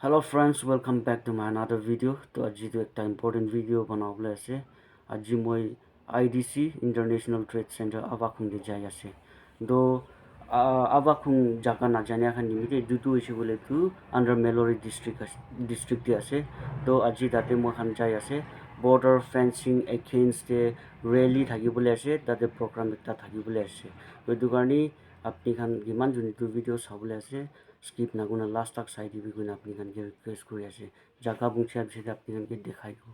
Hello friends, welcome back to my another video. तो आज तो एक important video बनावले आसे. आज मैं IDC International Trade Center आवाकुंग दे जाय आसे. दो आवाकुंग जाका ना जाने आखा निमिते दुटू इसे बोले तू under Mallory district दे आसे. तो आज दाते मैं खान जाय आसे. Border fencing against the rally थाकी बोले आसे. दाते program एकता थाकी बोले आसे. तो दुकानी अपनी खान गिमान जुनी तू video साबले आसे. स्किप ना गुना लास्ट तक साइड भी गुना अपनी खान के रिक्वेस्ट करी आसे जाका बुंगसे बिसे अपनी खान के देखाई को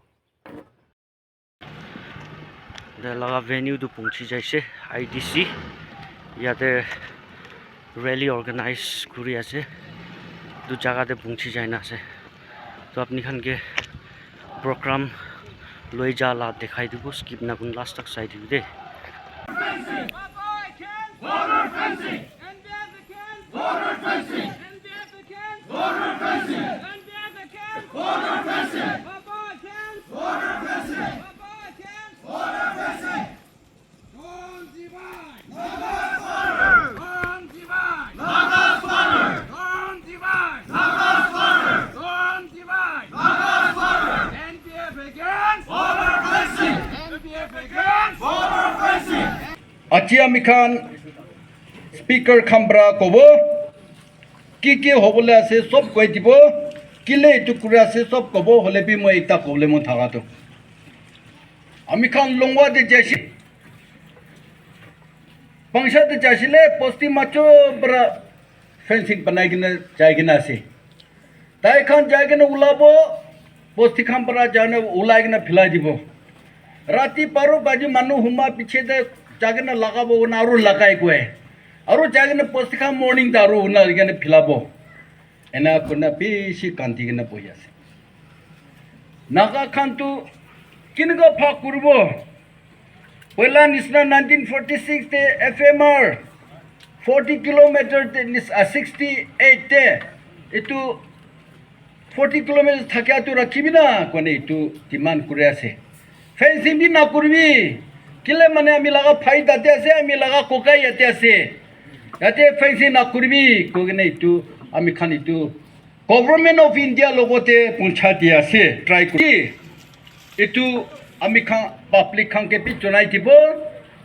दे लगा वेन्यू तो पहुंची जाइसे आईडीसी याते रैली ऑर्गेनाइज करी आसे दो जगह ते पहुंची जाइना आसे तो अपनी खान के प्रोग्राम लई जा ला देखाई दिबो स्किप ना गुना लास्ट तक साइड भी दे Border fencing! Border fencing! Border fencing! Border fencing! Border fencing! Border fencing! Don't divide! Nagas border! Don't divide! Nagas border! Don't divide! Nagas border! Don't divide! Nagas border! NPF against border fencing! NPF against border fencing! Achia Mikan Speaker Kambra Kobo Kiki Hobole se sob kwetibo Kile tukura se sob kobo holebi mo ekta problem thagato Amikhan longwa de jashi Pangsha de jashile posti macho bra fencing banaigina jaigina se Tai khan jaigina ulabo posti khambra jane ulaigina philai dibo Rati paro baji manu huma piche de jagana lagabo na aru lagai koe aru jagana postika morning daru na gane philabo ena kuna bishi kanti gane boyase naga khantu kingo pha kurbo poila nisna 1946 te FMR 40 kilometer te 68 te itu 40 kilometers thakya tu rakhibina kone itu demand kure ase fencing bi na kurbi Kile mane ami laga fight date ase ami laga kokai yate ase yate fencing na kurbi kogene itu ami khan itu government of India logote puncha dia ase try kuri itu ami khan public khan ke pi chonai dibo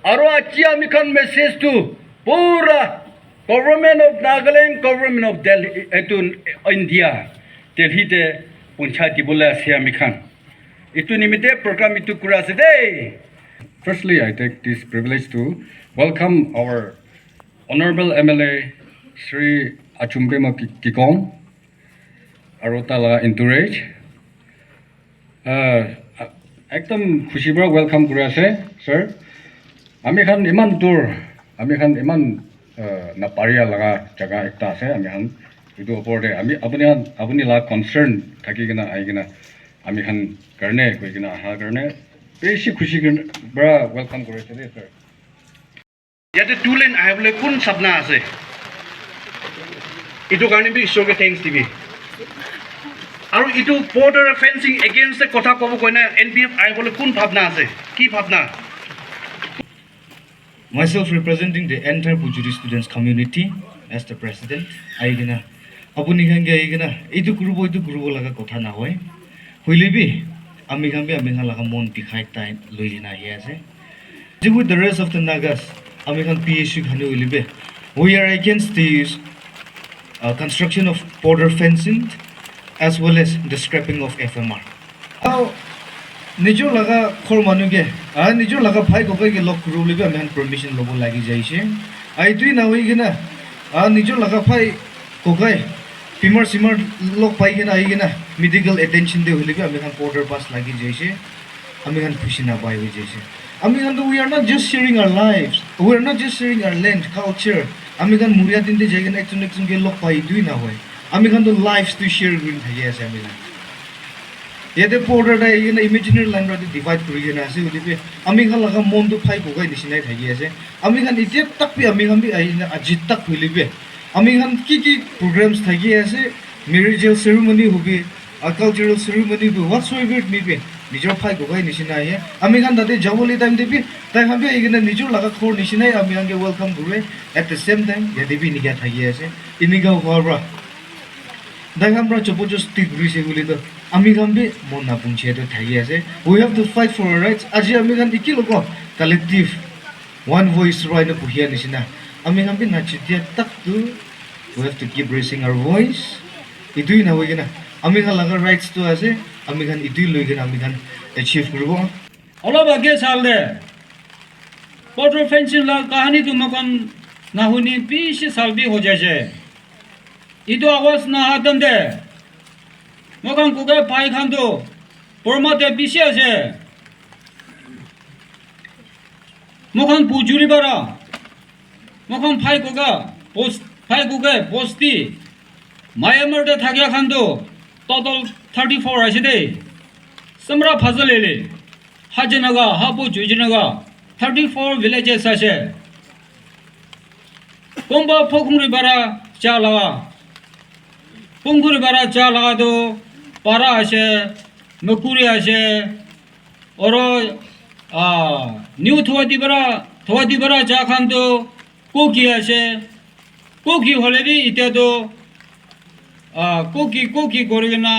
aro achi ami khan message to pura government of Nagaland government of Delhi itu India Delhi te puncha dibole ase ami khan itu nimite program itu kura ase dei Firstly, I take this privilege to welcome our Honorable MLA Sri Achumbema Kikong, Arotala Entourage. Ekdom khushi bra welcome kuri ase, sir. Ami khan iman dur, ami khan iman na paria laga jaga ekta ase, ami khan itu opor de ami apuni la concern thaki gina ai gina ami khan karne koi gina ha karne বেশি খুশি বড় welcome করেছে রে sir ইয়াতে two লেন আইবলে কোন সপনা আছে ইটো কাৰণে B ঈশ্বৰকে thanks দিবি আৰু ইটো বৰ্ডাৰ ফেন্সিং এগেইনষ্ট দ্য কথা কব কইনা এনপিএফ আইবলে কোন ভাবনা আছে কি ভাবনা Myself representing the entire Pujuri students community as the president aigina apuni gange aigina itu gurubo laga kotha na hoy hoilebi ami khan laga mon dikhai time loina hi ase with the rest of the Nagas ami khan PSU khane ulibe we are against the construction of border fencing as well as the scrapping of FMR now nijor laga khor manuge nijor laga phai ko ge lok rulibe ami khan permission lobo lagi jaise ai tui na hoi gina nijor laga phai kokai Pimar simar lok pai gina ai gina medical attention de holibe ami khan border pass lagi jaise ami khan khushi na pai hoi jaise ami khan we are not just sharing our lives we are not just sharing our land culture ami khan muria din de jai gina ekjon ge lok pai dui na hoy ami khan to lives to share gin thai ase ami khan yete border da gina imaginary line ra divide kuri gina ase holibe ami khan laga mon to phai ko gai nisinai thai ase ami khan ite tak pi ami khan bi ai na ajit tak holibe আমি খান কি programs থাকি আছে marriage ceremony হবে cultural ceremony হবে whatsoever it may be নিজর ফাই গগাই নিছিনা আহে আমি খান তাতে যাবলি টাইম দেবি তাই ভাবে এখানে নিজর লাগা খোর নিছিনাই আমি আঙ্গে ওয়েলকাম করে at the same time ইয়া দেবি নিগা থাকি আছে ইনিগা হওয়ার Dagamra chopo just stick risi guli to ami gambi mona punche to thagi ase. We have to fight for our rights. Aji ami gan ikilo ko collective one voice right na puhia nisina. Ami gambi na chitia tak tu we have to keep raising our voice. Idui na wegena. Ami gan laga rights to ase. Ami gan idui loigena ami gan achieve kurbo. অলপ আগে চালে border fencing লা কাহানি তো মকান না হুনি 20 साल भी हो जाए इतो आवाज ना हातन दे मकान को गए पाई खान तो परमाते बिसे আছে मकान पुजुरी बारा मकान फाई को गा पोस्ट फाई को गए पोस्टी मायामर दे थागिया खान तो टोटल 34 আছে दे समरा फाजलेले हाजनगा हाबो जुजनगा 34 villages আছে कोंबा फोकुरी बारा चाला पोंगुरी बारा चाला दो पारा আছে मकुरी আছে और न्यू थवादी बारा जा खान तो कोकी আছে कोकी হলে भी इते तो कोकी করেনা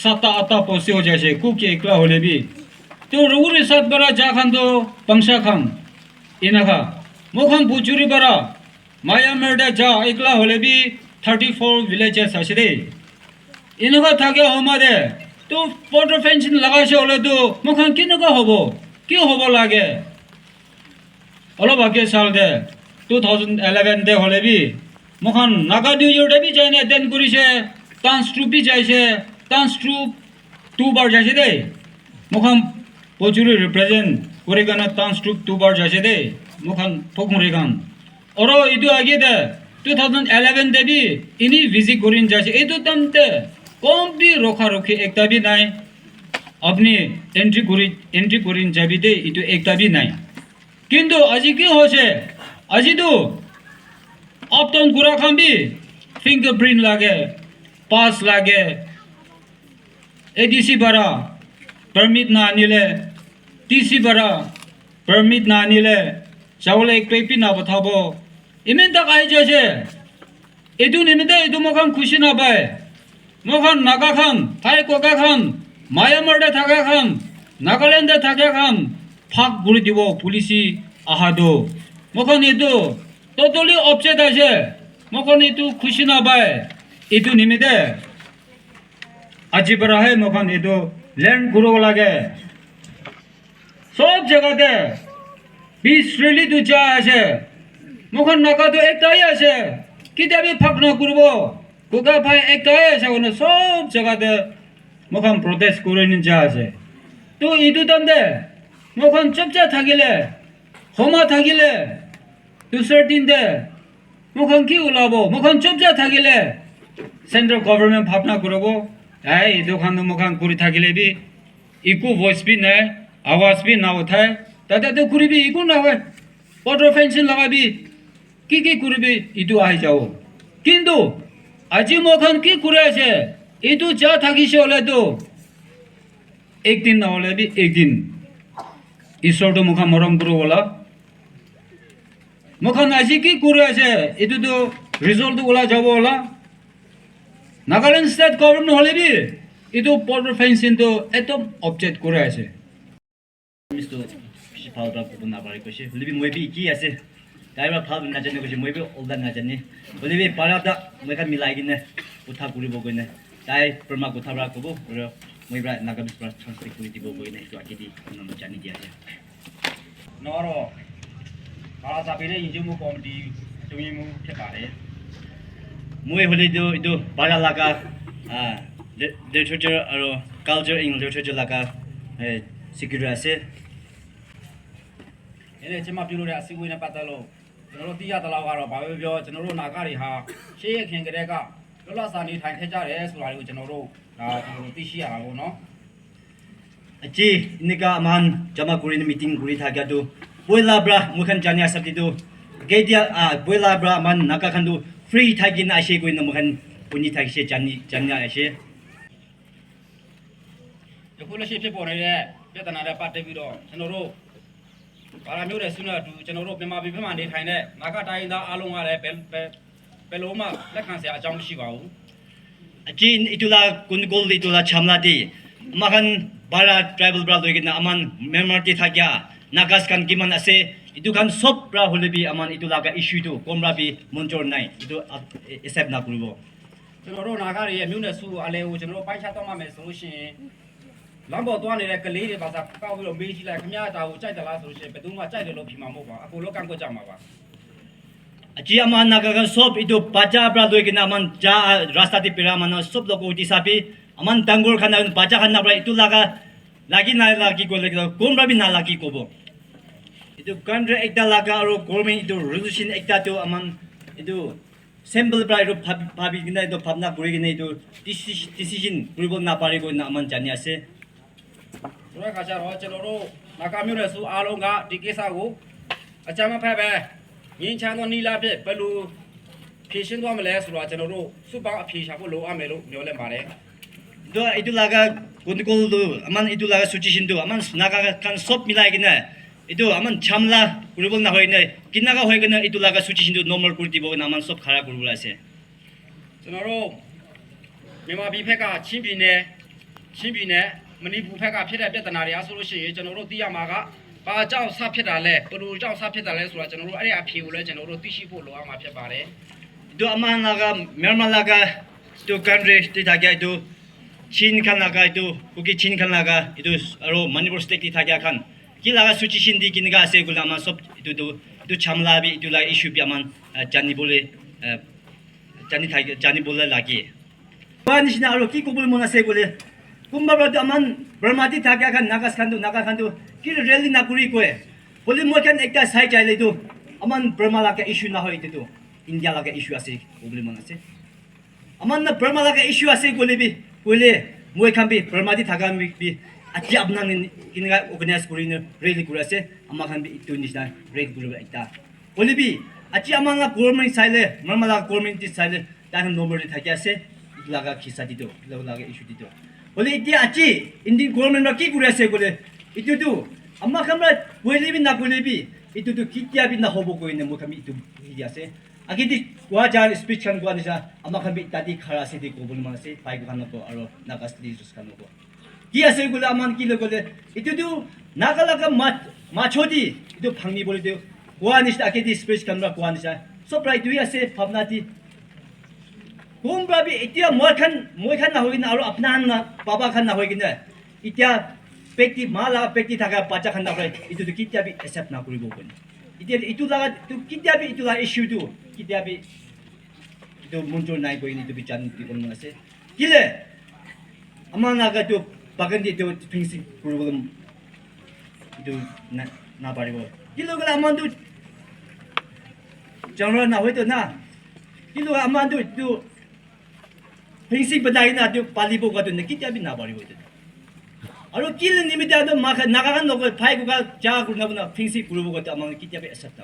7-8 पोसे हो जाए कोकी एकला হলে भी तो रउरे साथ बारा जा खान तो पंसा खान इनाखा मोखान पुचुरी बारा माया मर्डा जा एकला होले भी 34 villages আছে দে ইনকা থাকে আমাদের তো বর্ডার ফেন্সিং লাগাইছে হলে তো মোখান কিনকা হবো কি হবো লাগে অলপ আগে সাল দে 2011 দে হলে বি মোখান নাগা ডিউজে বি যায়নে দেন করিছে টান্স ট্রুপ বি যাইছে টান্স ট্রুপ 2 বার যাইছে দে মোখান পচুরি রিপ্রেজেন্ট করে গানা টান্স ট্রুপ 2 বার যাইছে দে মোখান ফকুরে গান ওরো ইদু আগে দে 2011 दे भी इन्हीं विजिट करिन जाए ये तो तमते कौन भी रोखा रोखी एकता भी नहीं अपनी एंट्री करिन जाबी दे ये तो एकता भी नहीं किंतु अजी क्यों हो से अजी तो अब तो गुरा खान भी फिंगरप्रिंट लागे पास लागे एडीसी बरा परमिट ना आनिले टीसी बरा परमिट ना आनिले चावले एक पेपी ना बताबो इमें तक आई जैसे इदु निमित्ते इदु मोखान खुशी ना पाए मोखान नागा खान थाई कोका खान मायामर दे थागा खान नागालैंड दे थागा खान फाक गुरी दिवो पुलिसी आहादो मोखान इदु टोटली अपसेट आसे मोखान इदु खुशी ना पाए इदु निमित्ते आजी बरा है मोखान इदु लैंड गुरो लागे सब जगह दे बीस रिली तू जा आसे मोखन नाका तो एक ताई আছে किते भी फक न करबो कोका भाई एक ताई আছে ওনে সব জায়গাতে মোখন প্রটেস্ট করে নিন যা আছে তো ইদু তন্দে মোখন চুপচাপ থাকিলে হোমা থাকিলে দুসর দিন দে মোখন কি উলাবো মোখন চুপচাপ থাকিলে সেন্ট্রাল গভর্নমেন্ট ভাবনা করবো এই ইদু খান মোখন করি থাকিলে বি ইকু ভয়েস भी নাই आवाज भी ना उठाए তাতে তো করি भी ইকু না হয় বর্ডার ফেন্সিং লাগাবি কি করবি ইদু আই যাও কিন্তু আজি মোখান কি করে আছে ইদু যা থাকিছে হলে তো একদিন না হলে বি একদিন ঈশ্বর তো মুখা মরম করো বলা মোখান আজি কি করে আছে ইদু তো রিজল্ট ওলা যাব ওলা নাগাল্যান্ড স্টেট গভর্নমেন্ট হলে বি ইদু বর্ডার ফেন্সিং তো একদম অবজেক্ট করে আছে মিস্টার শিপালরা কোন না পারে কইছে লিবি মই বি কি আছে 다이바 파도 나잖니 그지 뭐이 올다 나잖니 어디비 바라다 뭐가 밀라이기네 우타 구리 보고 있네 다이 프마 고타브라 거고 그래 뭐이브라 나가비스 프라스 트랜스레이트 구리 보고 있네 또 아기디 너무 자니 디아제 너로 바라사비레 인주무 코미디 중이무 태바레 뭐이 홀리도 이도 바라라가 아 리터처 어로 culture in literature 라가 에 시큐리티세 얘네 지금 앞뒤로 쓰고 있는 빠따로 저로 뛰어 달라가로 바베벼 저로 나가리 하 시에 캔게래가 놀라사니 타인 태자래 소라리고 저로 저로 뛰시야라고 너 아치 니가 만 자마 구리는 미팅 구리 타가도 보일라브라 무칸 자니아 sabdi도 게디아 아 보일라브라 만 나가칸도 프리 타긴 아시고 있는 무칸 분이 타기시 자니아 아시 저콜로 시피 보내래 베트나라 빠떼비로 저로 바람 요래 수나 두 저로မြန်မာပြည်မှာနေထိုင်တဲ့နာဂတိုင်းသားအားလုံးကလည်းဘယ်လိုမှလက်ခံစရာအကြောင်းမရှိပါဘူး Aji itulah kunkul itulah chamla di. Makan bara tribal bra lagi na aman member ti thakya. Nagas kan giman ase itu kan sob bra holebi aman itulah ka issue tu komra bi monjor nai. Itu accept na kuribo. ကျွန်တော်တို့နာဂရီရဲ့မြို့နယ်စုအလဲကိုကျွန်တော်တို့ပိုင်းခြားတော့မှမယ်ဆိုလို့ရှိရင်လမ်းပေါ်သွားနေတဲ့ကလေးတွေပါစားကောက်ပြီးတော့မေးကြည့်လိုက်ခမရတာကိုကြိုက်တယ်လားဆိုလို့ရှိရင်ဘယ်သူမှကြိုက်တယ်လို့ဖြေမှာမဟုတ်ပါဘူးအကုန်လုံးကန့်ကွက်ကြမှာပါ Aji aman nagagan sob itu baca bra lagi na aman ja rasta ti pira man sob loko ti sapi aman tanggul kana baca kana bra itu lagi na lagi ko lagi komra bi na lagi ko bo. Itu country ekta laga aro government itu resolution ekta tu aman itu sample bra itu bhabi gina itu bhabna kuri gina itu decision kuribo na pare ko na aman jani ase ဆိုတဲ့ခါကျတော့ကျွန်တော်တို့နာဂမြို့နယ်စုအားလုံးကဒီကိစ္စကိုအကြမ်းမဖက်ပဲငင်းချမ်းသောနီလာဖြစ်ဘယ်လိုဖြည့်ရှင်းသွားမလဲဆိုတော့ကျွန်တော်တို့စုပေါင်းအဖြေရှာဖို့လိုအပ်မယ်လို့ပြောလဲပါတယ် itu laga kunkul tu aman itu laga suggestion tu aman naga kan sob milai gina itu aman chamla kuribo na hoy na kinaga hoy gina itu laga suggestion tu normal kurti bo na aman sob khara kuribo ase ကျွန်တော်တို့မြန်မာပြည်ဖက်ကချင်းပြည်နယ်မဏိပူဖက်ကဖြစ်တဲ့ပြဿနာတွေအားဆိုလို့ရှိရင်ကျွန်တော်တို့သိရမှာကဘာကြောင့်ဆဖြစ်တာလဲဘယ်လိုကြောင့်ဆဖြစ်တာလဲဆိုတာကျွန်တော်တို့အဲ့ဒီအဖြေကိုလည်းကျွန်တော်တို့သိရှိဖို့လိုအပ်မှာဖြစ်ပါတယ် itu aman laga merma laga itu country ti thakya itu chin kan laga itu kuki chin kan laga itu aro manipur state ti thakya kan ki laga suggestion di kinaga ase gula aman sob itu chamla bi itu la issue bi aman jani bole jani bole lagi ba nishna aro ki kubul mona se gole kumba bra aman burma ti thakya kan nagas khandu ki rally na kuri ko bole mo kan ekta sai chai le tu aman burma laga issue na hoy tu India laga issue ase kubul mona se aman na burma laga issue ase gole bi gole moi kan bi burma ti thaka bi aji abnang kinaga organize kuri ne rally kuri ase amma kan bi itu nishna rally kuri ekta gole bi aji aman la government sai le burma laga government ti sai le dan number ti thakya ase laga khisa ti tu laga issue ti tu Boleh dia aci, Indian government nak kiri ase boleh. Itu tu, amma kamera boleh bi nak boleh bi. Itu tu kita bi nak hobo kau ini, muka mi itu dia ase. Akhir di gua jalan speech kan gua ni sa, amma kami tadi khara se di kau boleh mana se, pai gua kan aku, aro nagas di sus kan aku. Dia ase boleh aman kilo boleh. Itu tu nakalaga macho di, itu pangni boleh tu. Gua ni sa akhir di speech kan gua ni sa. So prai tu ase phabna ti. Kumbra bi itia moi khan na hoina aro apna na baba khan na hoina itia pekti mala pekti thaka bacha khan na hoy itu tu kitia bi accept na kuribo kon itia itu laga tu kitia bi itu la issue tu kitia bi itu munjor nai ko ini tu bi chan ti kon ase kile amana ga tu bagan di tu thingsi kuribo itu na paribo kilo ga aman tu jangan na hoy tu na kilo aman tu Prinsip badai na tu pali bo gatu ne kitya bi na bari hoite. Aro kil nimita do nagagan no phai ko ga ja ku na na prinsip guru bo gatu amang kitya bi accept ta.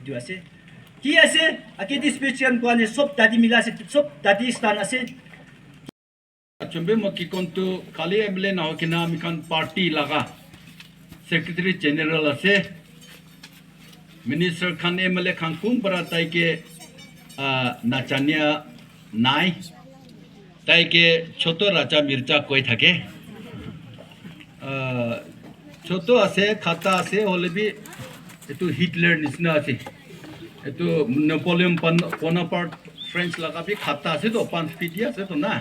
Itu ase. Ki ase akedi special ko ane sob dadi mila se sob dadi stan ase. Chumbe maki kontu kali emle na hokina mikan party laga secretary general ase minister khan emle khan kum paratai ke nachania nai তাই কে ছোট রাজা মির্জা কই থাকে ছোট আছে খাতা আছে হলে বি এটু হিটলার নিচিনা আছে এটু নেপোলিয়ন বোনাপার্ট ফ্রেঞ্চ লাগা বি খাতা আছে তো 5 ফিট আছে তো না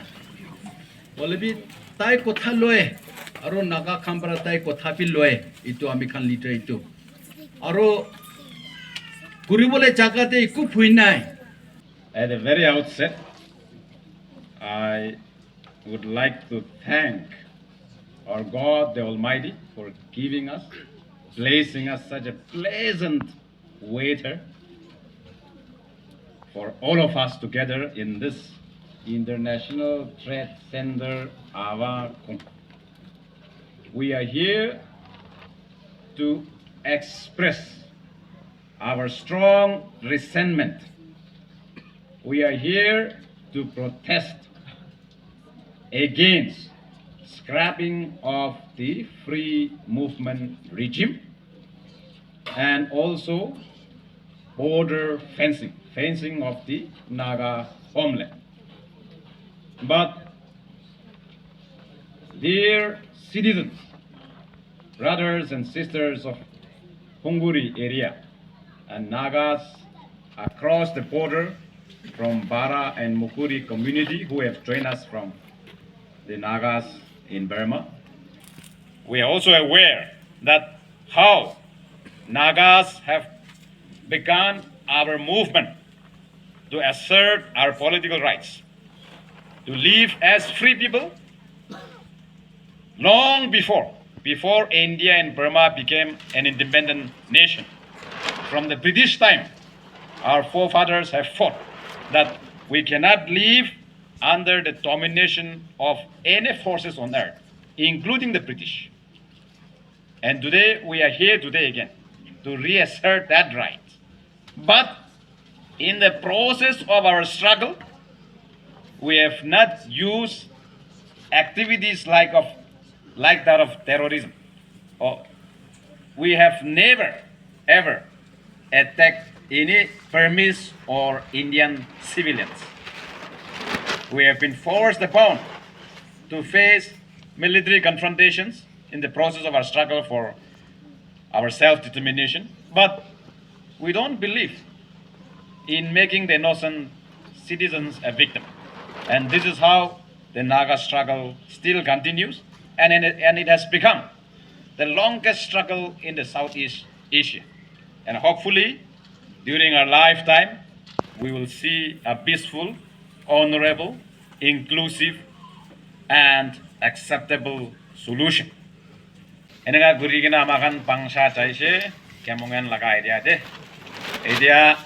হলে বি তাই কথা লয় আর নাগা খামপারা তাই কথা বি লয় ইটো আমি খান লিটার ইটো আর ঘুরিবলে জায়গাতে একু ফুই নাই At the very outset, I would like to thank our God the Almighty for giving us, placing us such a pleasant waiter for all of us together in this International Trade Center, Avakun. We are here to express our strong resentment. We are here to protest against scrapping of the free movement regime and also border fencing of the Naga homeland. But, dear citizens, brothers and sisters of Hungary area and Nagas across the border from Bara and Mukuri community who have joined us from the Nagas in Burma, we are also aware that how Nagas have begun our movement to assert our political rights, to live as free people long before India and Burma became an independent nation. From the British time, our forefathers have fought that we cannot live under the domination of any forces on earth, including the British. And today, we are here today again to reassert that right. But in the process of our struggle, we have not used activities like that of terrorism. Or we have never, ever attacked any Burmese or Indian civilians. We have been forced upon to face military confrontations in the process of our struggle for our self-determination, but we don't believe in making the innocent citizens a victim. And this is how the Naga struggle still continues, and it has become the longest struggle in the Southeast Asia. And hopefully, during our lifetime, we will see a peaceful, honorable, inclusive, and acceptable solution. Enega gurigina makan bangsa chaise kemongan laga idea de. Idea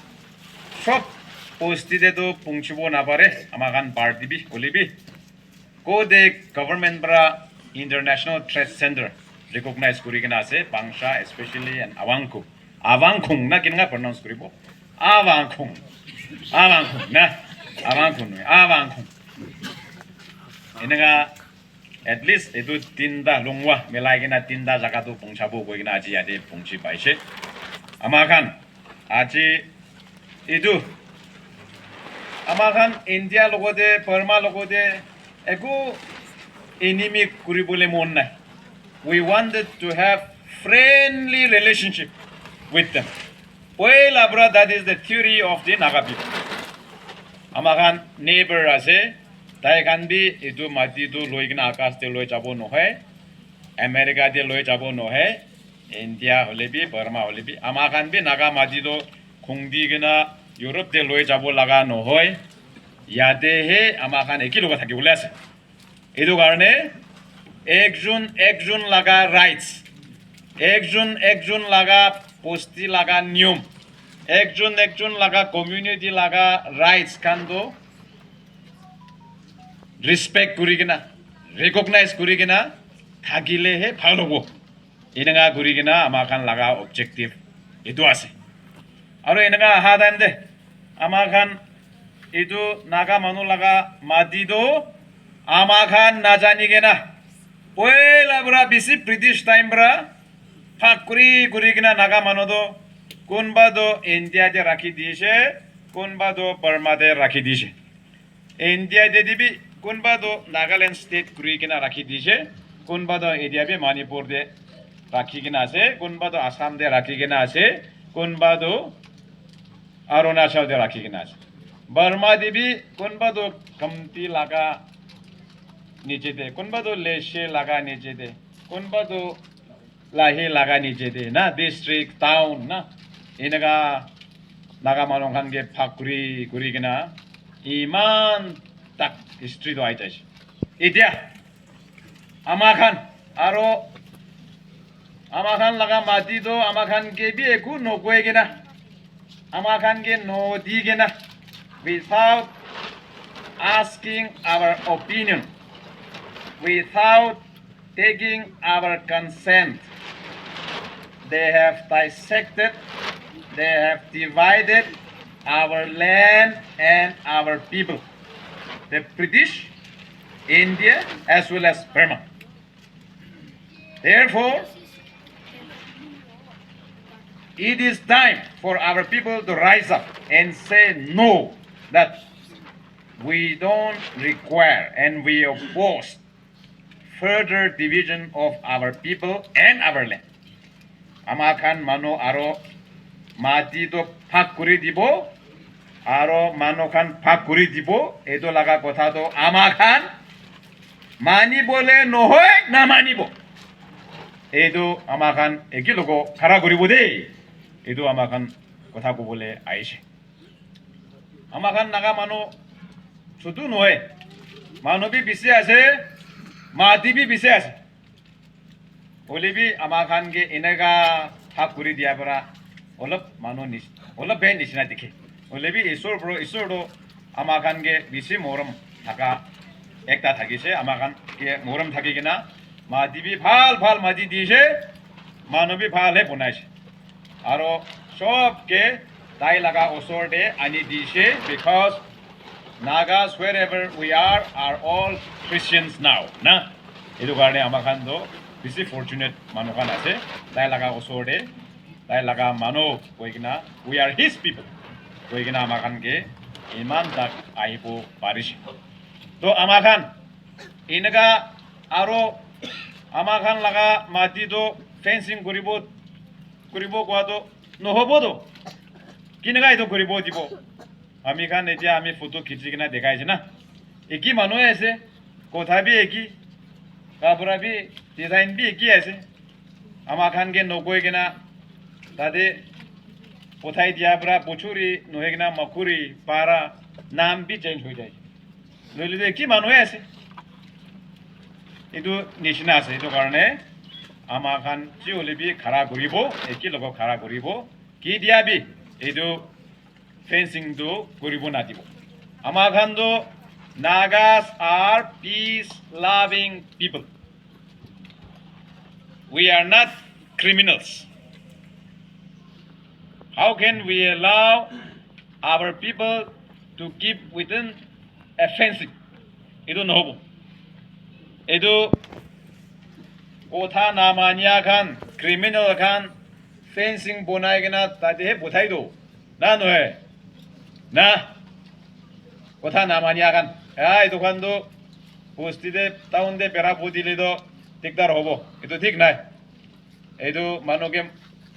sop postide do pungchibo na pare amakan party bi olibi. Ko de government bra International Trade Center recognize gurigina ase bangsa especially and Awangku. Awangkung na kinga pronounce kuribo. Awangkung. Awangkung na. Awangkung. Awangkung. Enega at least itu tinda lungwa melagina tinda zakatu pungchabu goigina aji ade pungchi paise. Amakan aji itu amakan India logode Burma logode egu enemy kuribule monna. We wanted to have friendly relationship with them. Well, abra, that is the theory of the Naga people. Amakan neighbor ase, tai kan bi itu mati tu loi kena akas te loi jabo no hai, America te loi jabo no hai, India hole bi, Burma hole bi. Amakan bi Naga mati tu khungdi kena Europe te loi jabo laga no hai, yade he amakan eki loga thaki bole ase. Itu karone ekjun laga rights, ekjun laga posti laga niyom, ekjun laga community laga rights kando respect kurigina, recognize kurigina, thagile he phalobo. Inanga kurigina amakan laga objective itu ase. Aro inanga hadan de amakan itu naga manu laga madido amakan najanigena. Well, abra bisi British time bra Fakuri kurigina naga manodo kunba do India de rakhi diye, kunba do Burma de rakhi diye. India de dibi kunba do Nagaland state kurigina rakhi diye, kunba do India be Manipur de rakhi gina ase, kunba do Assam de rakhi gina ase, kunba do Arunachal de rakhi gina ase. Burma dibi kunba do Kamti laga niche de, kunba do Leshe laga niche de, kunba do Lahi laga niche de na district town na inaga naga manongkan ge pakuri kuri gina iman tak history do aitai itia amakan aro amakan laga mati do amakan ge bi eku no kwe gina amakan ge no di gina without asking our opinion, without taking our consent. They have dissected, they have divided our land and our people. The British, India, as well as Burma. Therefore, it is time for our people to rise up and say no, that we don't require and we oppose further division of our people and our land. Amakan mano aro mati to phag kuri dibo aro mano khan phag kuri dibo eto laga kotha to amakan mani bole nohoy na manibo edo amakan eki logo khara koribo de edo amakan kotha ko bole aise amakan naga mano শুধু নহয় মানৱী বিচে আছে মাটিবি বিচে আছে হলিবি আমাৰ খানকে এনেকা ভাগ কৰি দিয়াৰ পৰা অলপ মানুহ অলপ বেয়া নিচিনা দেখে হলিবি ঈশ্বৰটো আমাৰ খানকে বেছি মৰম থকা একটা থাকিছে আমাৰ খানকে মৰম থাকি কিনা মাটিবি ভাল ভাল মাটি দিছে মানৱী ভালহে বনাইছে আৰু চবকে তাই লগা ওচৰতে আনি দিছে because Nagas, wherever we are all Christians now. Na, itu karena amakan do, bisi fortunate manukan ase, tay laga osorde, tay laga mano, koigina, we are His people. Koigina amakan ke iman tak aipo parish. To amakan, inaga aro amakan laga mati do fencing kuribo kuado nohobo do, kinaga itu kuribo dibo. আমি খান এতিয়া আমি photo খিচি কিনা দেখাইছে না একই মানুহে আছে কথা বি একই কাপড়া বি ডিজাইন বি একই আছে আমার খানকে নকৈ কিনা তাতে পঠাই দিয়াৰ পৰা পচুৰি নহয় কিনা মকুৰি পাৰা নাম বি চেঞ্জ হৈ যায় নইলে একই মানুহে আছে এইটো নিচিনা আছে এইটো কাৰণে আমাৰ খান যি হ'লে বি খাৰা কৰিব একই লগত খাৰা কৰিব কি দিয়াবি এইটো fencing do koribo na dibo. Amakan do Nagas are peace-loving people. We are not criminals. How can we allow our people to keep within a fencing? Itu nobo. Itu kotha namanya kan criminal kan fencing bonai gina tadi he bothai do. Na no hai. না কথা না মানিয়া কান এই দোকান তো বস্তিতে টাউনতে বেড়া পুতিলে তো দিগদার হব এইটো ঠিক নাই এইটো মানুহকে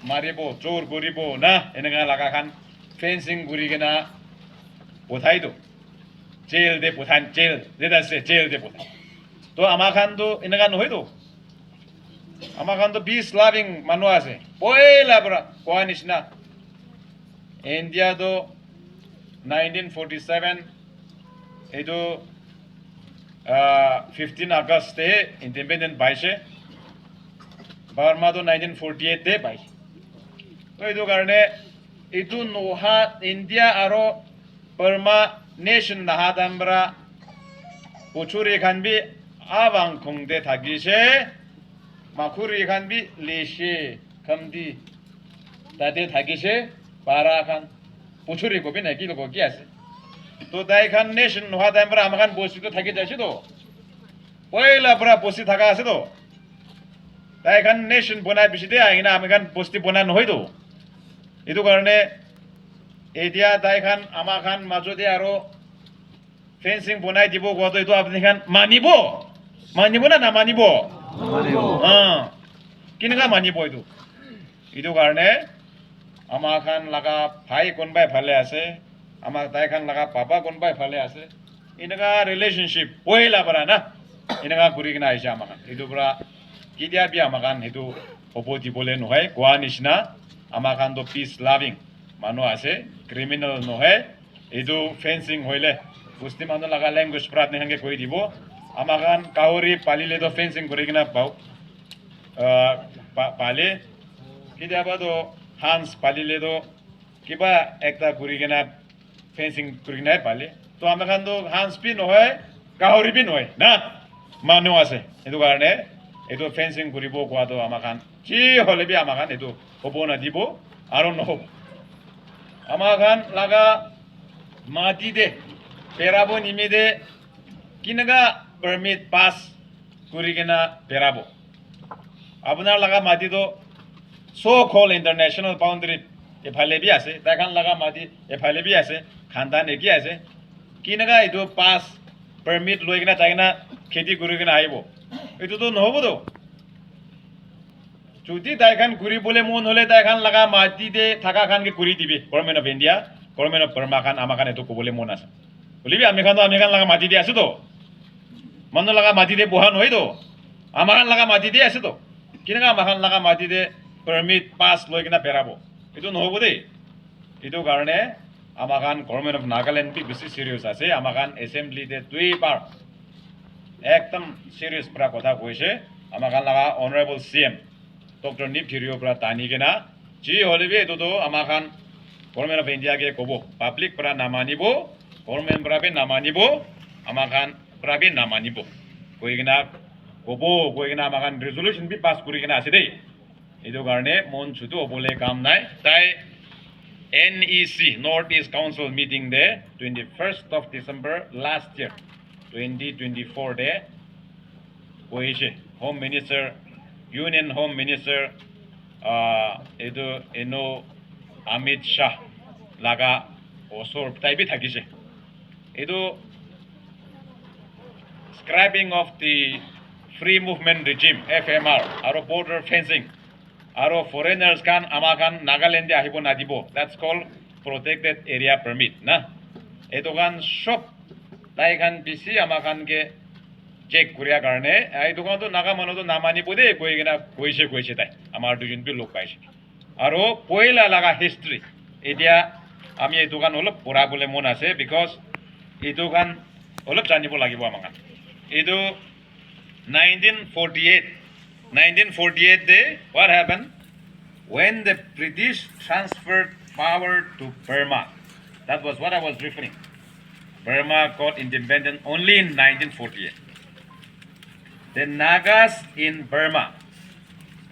মাৰিব চোৰ কৰিব না এনেকা লাগা খান ফেন্সিং কৰি কিনা পঠাই তো জেল দে পঠান জেল যেটা আছে জেল দে পঠান তো আমাৰ খান তো এনেকা নহয় তো আমাৰ খান তো পিচ লাভিং মানুহ আছে পইলা পৰা কোৱা নিচিনা ইণ্ডিয়া তো 1947 itu 15 August te independent paise Burma to 1948 te paise to itu karone itu noha India aro Burma nation naha dambra pochuri khan bi awang khongde thagise makuri khan bi leshe khamdi tate thagise para khan পুচুরি কবি নাকি লোক কি আছে তো তাই খান nation Noha time পৰা আমাৰ খান বস্তি তো থাকি যাইছে তো পয়লা পৰা বস্তি থাকা আছে তো তাই খান নেশন বনাই বেছি দে আহি না আমি খান বস্তি বনাই নহয় তো এইটো কাৰণে এতিয়া তাই খান আমাৰ খান মাজতে আৰু ফেন্সিং বনাই দিব কোৱাটো এইটো আপুনি খান মানিব মানিব না নামানিব কেনেকুৱা মানিব এইটো কাৰণে আমাৰ খান লগা ভাই কোনবাই ভালে আছে আমাৰ তাই খান লগা পাপা কোনবাই ভালে আছে এনেকা ৰিলেশ্যনশ্বিপ পহিলা পৰা না এনেকা কৰি কিনে আহিছে আমাৰ খান এইটো পৰা কেতিয়া বি আমাৰ খান সেইটো হ'ব দিবলৈ নহয় কোৱা নিচিনা আমাৰ খান তো পিচ লাভিং মানুহ আছে ক্ৰিমিনেল নহয় এইটো ফেন্সিং হ'লে বস্তি মানুহ লগা লেংগুৱেজ পৰা আপোনালোকে কৈ দিব আমাৰ খান কাউৰী পালিলে তো ফেন্সিং কৰি কিনে পালে কেতিয়াবাতো হাঁস পালিলে তো কিবা একটা কৰি কিনে ফেন্সিং কৰি কিনে পালে তো আমাৰ খান তো হাঁস বি নহয় গাহৰি বি নহয় না মানুহ আছে সেইটো কাৰণে এইটো ফেন্সিং কৰিব কোৱাটো আমাৰ খান যি হ'লে বি আমাৰ খান এইটো হ'ব নাদিব আৰু নহ'ব আমাৰ খান লগা মাটি দে পেৰাব নিমিদে কেনেকা পাৰ্মিট পাছ কৰি কিনে পেৰাব আপোনাৰ লগা মাটিটো so-called international boundary এফালে বি আছে তাইখান লগা মাটি এফালে বি আছে খানদান একি আছে কিনেকা এইটো পাছ পাৰ্মিট লৈ কিনে তাই কিনে খেতি কৰি কিনে আহিব এইটোতো নহ'বতো যদি তাইখান ঘূৰিবলৈ মন হ'লে তাইখান লগা মাটিতে থকা খানকে কৰি দিবি government of India government of Burma খান আমাৰ খান এইটো ক'বলৈ মন আছে বুলিবি আমি খান লগা মাটিতে আছোতো মানুহ লগা মাটিতে বহা নহয়তো আমাৰ খান লগা মাটিতে আছেতো কেনেকৈ আমাৰ খান লগা মাটিতে পাৰ্মিট পাছ লৈ কিনে পেৰাব এইটো নহ'ব দেই এইটো কাৰণে আমাৰ খান গভৰ্ণমেণ্ট অফ নাগালেণ্ড বেছি চিৰিয়াছ আছে আমাৰ খান এছেম্বলিতে দুইবাৰ একদম চিৰিয়াছ পৰা কথা কৈছে আমাৰ খান লগা অনাৰেবল CM ডক্টৰ নিপ থিৰিঅ'ৰ পৰা টানি কিনা যি হ'লেবি এইটোতো আমাৰ খান গভৰ্ণমেণ্ট অফ ইণ্ডিয়াকে ক'ব পাব্লিক পৰা নামানিব গভৰ্ণমেণ্ট পৰা নামানিব আমাৰ খান পৰা নামানিব কৈ কিনা ক'ব কৈ কিনা আমাৰ খান ৰেজলিউশ্যন পাছ কৰি কিনে আছে দেই এইটো কাৰণে মন চুটো হ'বলৈ কাম নাই তাই NEC North East Council meeting day 21st of December last year 2024 day কৈছে Home Minister Union Home Minister এইটো Amit Shah laga osor taibit thakise এইটো scrapping of the free movement regime FMR aro border fencing aro foreigners kan amakan Nagaland ahibo nadibo that's called protected area permit na eto kan shop tai kan bisi amakan ke check kuriya karone eto kan to naga mano to namanibo de koi gina koise tai amar dujun bi lok paise aro poila laga history etia ami eto kan olop pura bole mon ase because eto kan olop janibo lagibo amakan eto 1948 day what happened when the British transferred power to Burma that was what I was referring Burma got independent only in 1948 the Nagas in Burma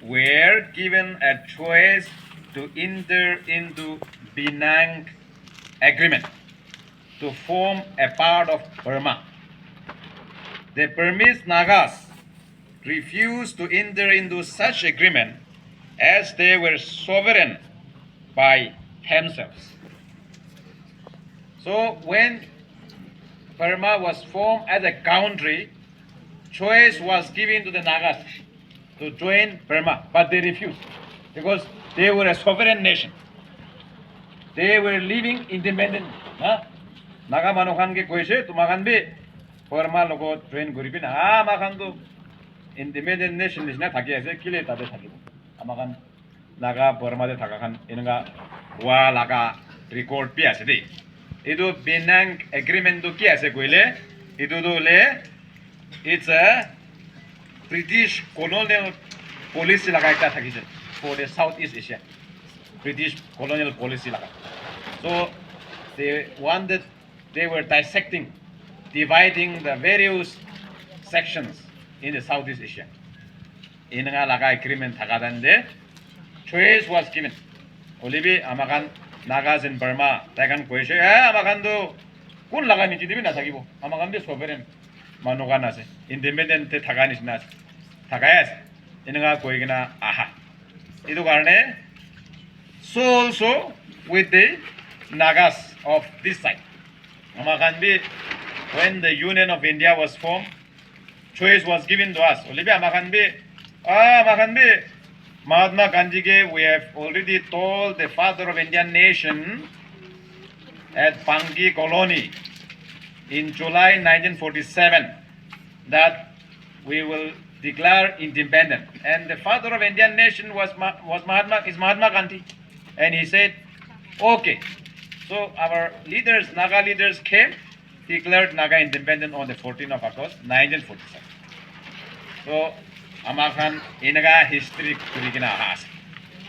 were given a choice to enter into Penang Agreement to form a part of Burma. The Burmese Nagas refused to enter into such agreement as they were sovereign by themselves. So when Burma was formed as a country, choice was given to the Nagas to join Burma, but they refused because they were a sovereign nation. They were living independent. Naga Manokhan ke koise tumakan bi Burma logo join guribi na makan to independent nation is na thaki ase kile tade thaki amakan Naga Burma de thakakan inga wa laga record pi ase de idu Penang agreement to ki ase koile idu do le it's a British colonial policy laga ekta thakise for the Southeast Asia British colonial policy laga so they were dissecting dividing the various sections in the Southeast Asia inga laga agreement thakadande choice was given olibi amakan Nagas in Burma takan koise amakan do kun laga niti dibi na thakibo amakan de sovereign manugan ase independent te thakani na thakayas inga koigina aha idu karone so also with the Nagas of this side amakan bi when the Union of India was formed choice was given to us olibi amakan bi Mahatma Gandhi ke we have already told the father of Indian nation at Pangi colony in July 1947 that we will declare independent and the father of Indian nation was Mahatma Gandhi and he said okay so our leaders Naga leaders came declared Naga independent on the 14th of August 1947 so amakan inaga history kurigina has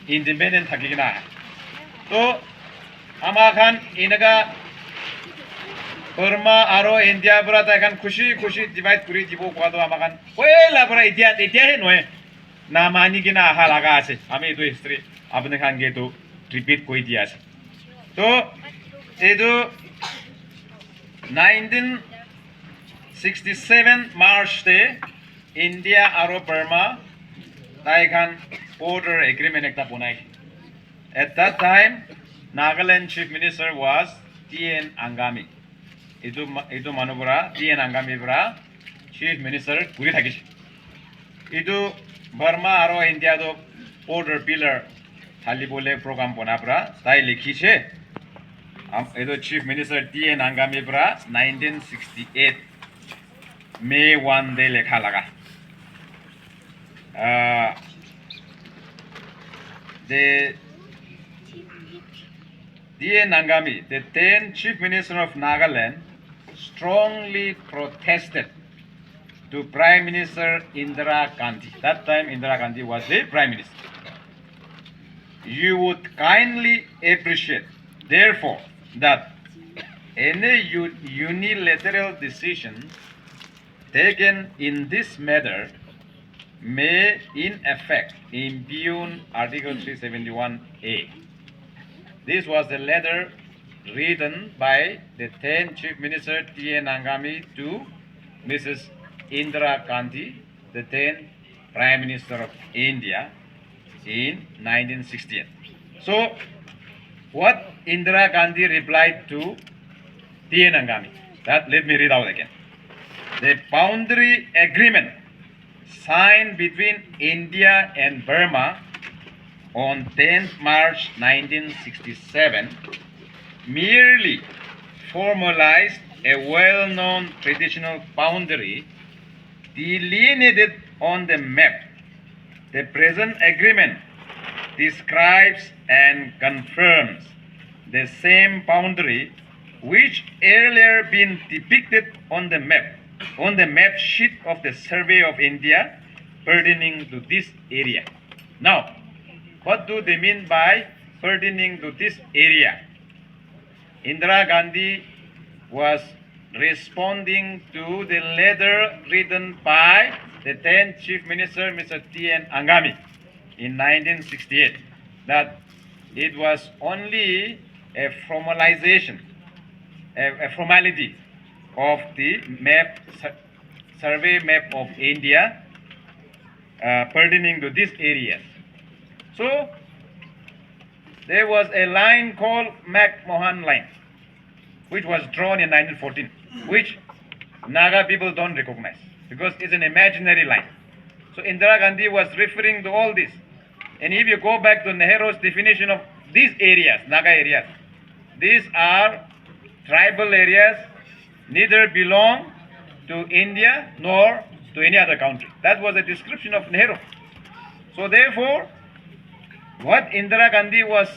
independent thakigina so amakan inaga Burma aro India pura takan khushi divide kuri dibo kwado amakan oela pura India he noe na mani gina ha laga ase ami etu history apne khan ge to repeat koi dia ase so etu 1967 March day India aro Burma taikhan border agreement ekta bonai at that time Nagaland chief minister was T.N. Angami এইটো মানুহ পৰা TN আংগামীৰ পৰা chief minister ঘূৰি থাকিছে এইটো বাৰ্মা আৰু ইণ্ডিয়াটো border pillar ঢালিবলৈ programme বনাৰ পৰা তাই লিখিছে এইটো চিফ মিনিষ্টাৰ TN আংগামীৰ পৰা 1968 মে 1 দে লেখা লগা TN Angami, the then Chief Minister of Nagaland, strongly protested to Prime Minister Indira Gandhi. That time Indira Gandhi was the Prime Minister. You would kindly appreciate, therefore, that any unilateral decision taken in this matter may in effect impugn Article 371A. This was the letter written by the then Chief Minister TN Angami to Mrs. Indira Gandhi, the then Prime Minister of India in 1968. So, what Indira Gandhi replied to TN Angami, that let me read out again. The boundary agreement signed between India and Burma on 10th March 1967 merely formalized a well-known traditional boundary delineated on the map. The present agreement describes and confirms the same boundary which earlier been depicted on the map sheet of the Survey of India pertaining to this area. Now, what do they mean by pertaining to this area? Indira Gandhi was responding to the letter written by the then Chief Minister, Mr. TN Angami, in 1968, that it was only a formalization, a formality of the survey map of India pertaining to these areas. So, there was a line called McMahon line, which was drawn in 1914, which Naga people don't recognize because it's an imaginary line. So Indira Gandhi was referring to all this. And if you go back to Nehru's definition of these areas, Naga areas, these are tribal areas, neither belong to India nor to any other country. That was the description of Nehru. So therefore, what Indira Gandhi was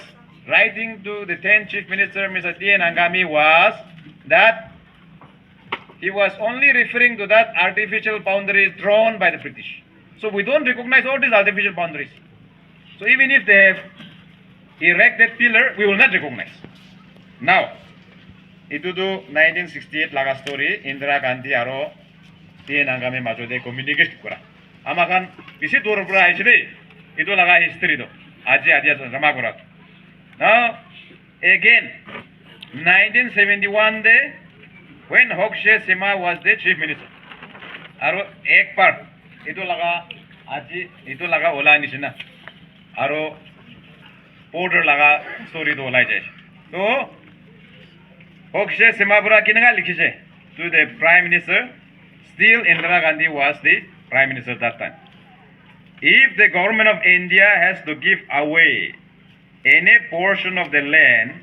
writing to the then Chief Minister, Mr. TN Angami, was that he was only referring to that artificial boundaries drawn by the British. So we don't recognize all these artificial boundaries. So even if they have erected pillar, we will not recognize. Now, itu tu 1968 laga story Indira Gandhi aro TN Angami majode communicate kora. Amakan bisi dur pura aisile itu laga history tu. Aji jama kora. Now again 1971 day when Hokshe Sima was the Chief Minister. Aro ek part itu laga ola nisina. Aro border laga story tu olai jai. So Hokshe Simapura kinanga likhise to the Prime Minister. Still Indira Gandhi was the Prime Minister that time. If the government of India has to give away any portion of the land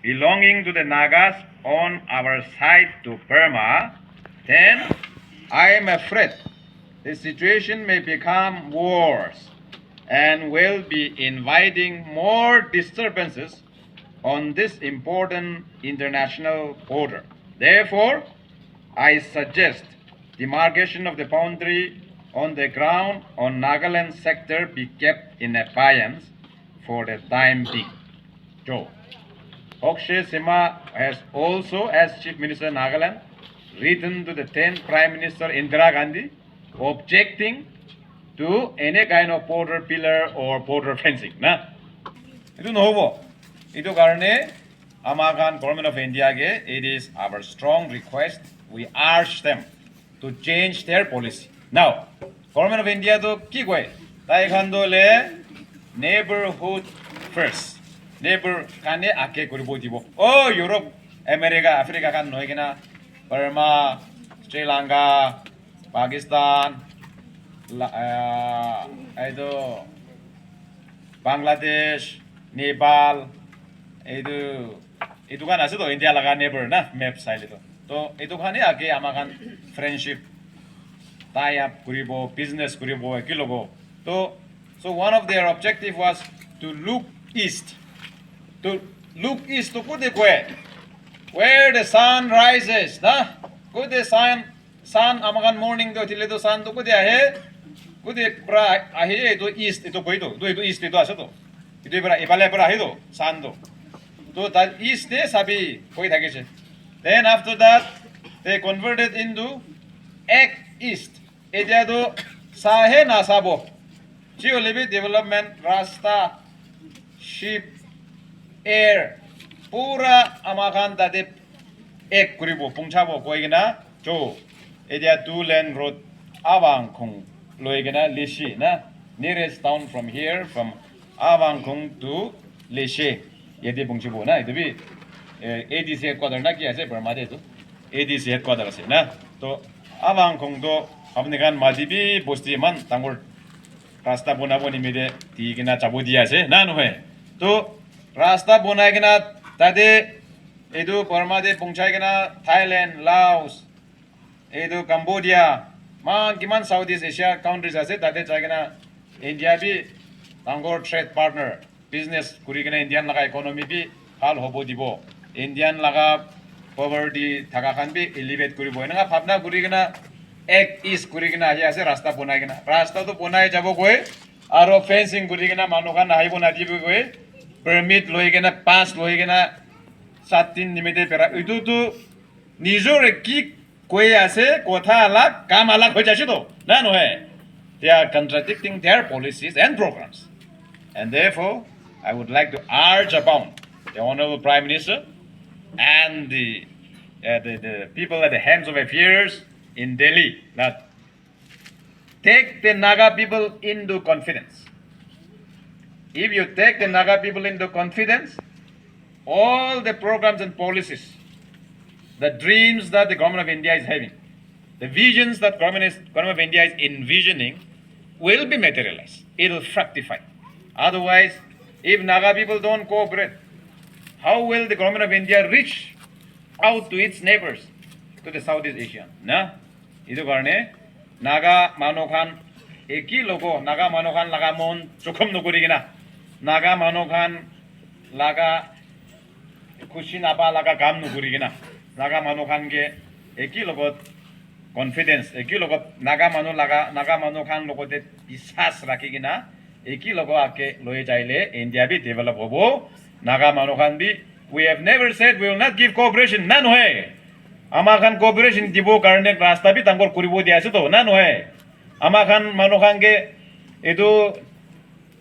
belonging to the Nagas on our side to Burma, then I am afraid the situation may become worse and will be inviting more disturbances on this important international border. Therefore, I suggest demarcation of the boundary on the ground on Nagaland sector be kept in abeyance for the time being. Joe. Hokshe Sima has also, as Chief Minister Nagaland, written to the then Prime Minister Indira Gandhi, objecting to any kind of border pillar or border fencing. Na? Itu nohobo. Itu karne Amagan Government of India ge, it is our strong request. We urge them to change their policy. Now, Government of India to ki koi? Tai khando le neighborhood first. Neighbor kane ake koribo dibo. Oh, Europe, America, Africa kan noi kena Burma, Sri Lanka, Pakistan, itu Bangladesh, Nepal, itu kan আছে তো India laga neighbor na map side itu. তো itu kan ya ake amakan friendship tie up kuribo, business kuribo, ekilobo. So one of their objective was to look east. To look east to kude kwe. Where the sun rises, na? Kude sun amakan morning do tile do sun to kude ahe. Kude pra ahe itu east itu koi do. Do itu east itu asa to. Itu pra ipale pra ahe do sun do. So that east de sabi koi thakise. Then after that they converted into ek east. Eja do sahe na sabo. Geo Levi development rasta ship air pura amakan tade ek kuribo pungchabo koigina jo eja 2-lane road Avangkong loigina Lishi na nearest town from here from Avangkong to Lishi yedi pungchibo na itu bi ADC headquarters na kiya se Burma de to ADC headquarters ase na to Avangkong do apnikan madibi bosti man tangol रास्ता बनाबो निमिदे तिगिना चाबो दियासे ना नहे तो रास्ता बनाइगिना तादे एदु Burma दे पुंचाइगिना Thailand Laos एदु Cambodia मान किमान south east Asia countries आसे तादे जागिना India भी तांगोर ट्रेड पार्टनर बिजनेस कुरिगिना इंडियन लगा इकोनॉमी भी हाल होबो दिबो इंडियन लगा पॉवर्टी थाका खान भी एलिवेट कुरिबो एनगा भाबना कुरिगिना एक इस कुरिगिना आजे आसे रास्ता बनाइगिना रास्ता तो बनाइ जाबो गए आरो फेंसिंग कुरिगिना मानुखा नाहाइबो नादिबो गए परमिट लइगिना पास लइगिना 7-3 निमिते पेरा इदु तो निजोरे की कोई आसे कोथा अलग काम अलग हो जासे तो ना नहे they are contradicting their policies and programs and therefore I would like to urge upon the honorable prime minister and the people at the hands of affairs in Delhi that take the Naga people into confidence. If you take the Naga people into confidence, all the programs and policies, the dreams that the government of India is having, the visions that government of India is envisioning will be materialized. It will fructify. Otherwise, if Naga people don't cooperate, how will the government of India reach out to its neighbors, to the Southeast Asia? Na? Itu karena Naga Manokan eki logo Naga Manokan laga mon cukup nukurigina. Naga Manokan laga kushin apa laga gam nukurigina. Naga Manokan ke eki logo confidence eki logo Naga Manokan logo de bisas rakigina. Eki logo ake loe jaile India bi develop hobo. Naga Manokan bi we have never said we will not give cooperation. None way. Amakan cooperation dibo karne rasta bi tangkor kuribo dia to na nohe amakan manukan ke itu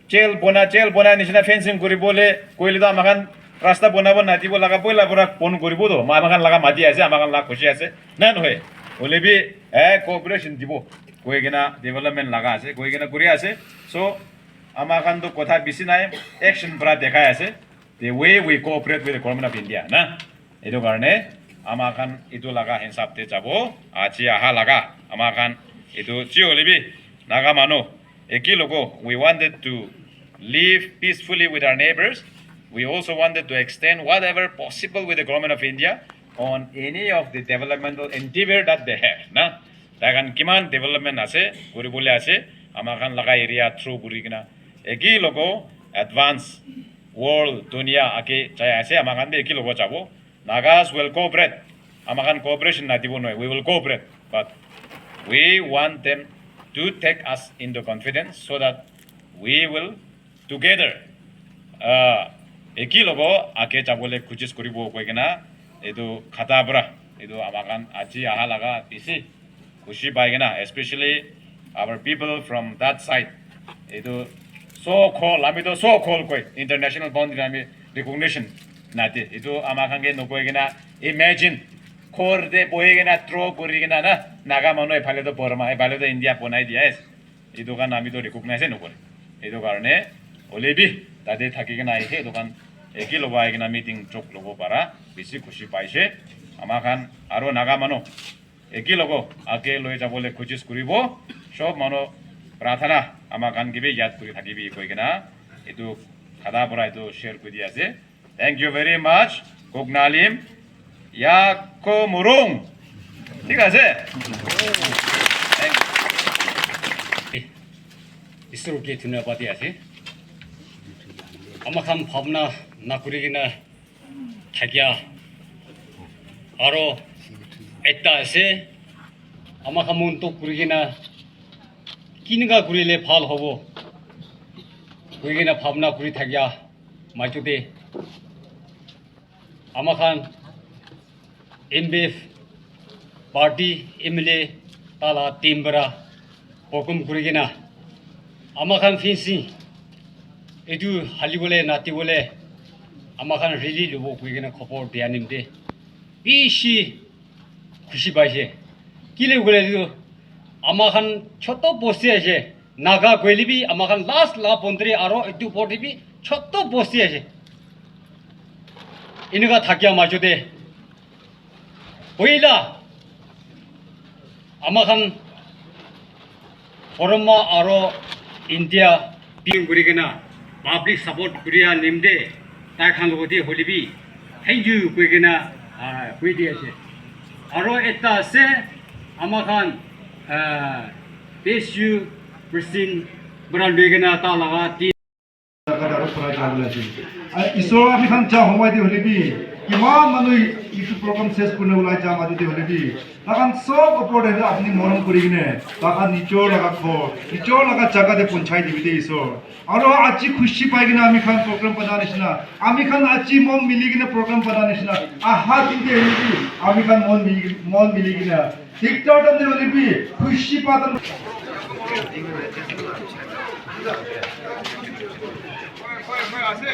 cel bona nisina fencing kuribo le koile to amakan rasta bona dibo laga poila pura pon kuribo to amakan laga mati ase amakan laga khushi ase na nohe ole bi cooperation dibo koi gena development laga ase koi gena kuri ase so amakan to kotha bisi nai action pra dekha ase the way we cooperate with the government of India na itu karne amakan itu laga hensap te jabo aji aha laga amakan itu cio lebi naga mano eki logo we wanted to live peacefully with our neighbors. We also wanted to extend whatever possible with the government of India on any of the developmental endeavor that they have na dagan kiman development ase guri bole ase amakan laga area through guri kina eki logo advance world dunia ake jaya ase amakan be eki logo jabo Nagas will cooperate. Amakan cooperation na dibo noy. We will cooperate, but we want them to take us into confidence so that we will together eki logo ake jabole kujis kuribo koigena itu khatabra itu amakan aji aha laga isi kushi baigena especially our people from that side itu so called amido so called koi international boundary ami recognition nati itu amakan ke nokoigena imagine korde boigena throw kurigena na naga mano e phale to Burma e phale to India ponai dia es itu kan ami to recognize nokore itu karone olebi tade thakigena ise dokan eki logo aigena meeting chok logo para bisi khushi paise আমাখান আৰু নাগা মানুহ একেলগে আগে লৈ যাবলৈ coaches কৰিব সব মানুহ প্ৰাৰ্থনা আমাখান কিবি ইয়াদ কৰি থাকিবি কৈ কিনা এইটো খাদা পৰা এইটো শ্বেয়াৰ কৰি দি আছে থ্যাংক ইউ ভেৰি মাছ কোকনালিম ইয়াকো মুৰুং ঠিক আছে ঈশ্বরকে ধন্যবাদ আছে আমাখান ভাবনা না করে কিনা থাকিয়া আরো একটা আছে আমাখান মন তো করে কিনা কিনগা করিলে ভাল হব করে কিনা ভাবনা করে থাকিয়া মাইচতে আমাখান এমবিএফ পার্টি এমএলএ তালা টিমবরা হুকুম করে কিনা আমাখান ফিনসি এইটো হালিবলে নাতিবলে আমাখান রেলি লব কই কিনা খবর দিয়া নিমতে বেশি খুশি পাইছে কিলে গলে আমাখান ছোট বস্তি আছে নাগা গলিবি আমাখান লাস্ট লা বন্দ্রি আরো এইটো পড়িবি ছোট বস্তি আছে এনেকা থাকিয়া মাজতে পইলা আমাখান ফরমা আরো ইন্ডিয়া পিং করি কিনা পাবলিক সাপোর্ট করিয়া নিমদে তাই খান লগতে হলিবি থ্যাংক ইউ কই কিনা কই দি আছে আরো একটা আছে আমাখান দেশু প্রেসিডেন্ট বড় লই কিনা তা লাগা ঈশ্বৰ আমি খান যা সময় দি হলিবি কিমান মানুহ ইটো প্ৰগ্ৰাম শেষ কৰি ওলাই যাম আজি হলিবি তাকান সব ওপৰত আপুনি মৰম কৰি কিনে তাকান নিজৰ লগা ঘৰ নিজৰ লগা জাগাতে পঞ্চায়ত দিবি দে ঈশ্বৰ আৰু আজি খুশি পাই কিনে আমি খান প্ৰগ্ৰাম পতা নিচিনা আমি খান আজি মন মিলি কিনে প্ৰগ্ৰাম পতা নিচিনা আহা দিনতে হলিবি আমি খান মন মিলি কিনে ঠিক তাৰতে হলিবি খুশি পাতন আছে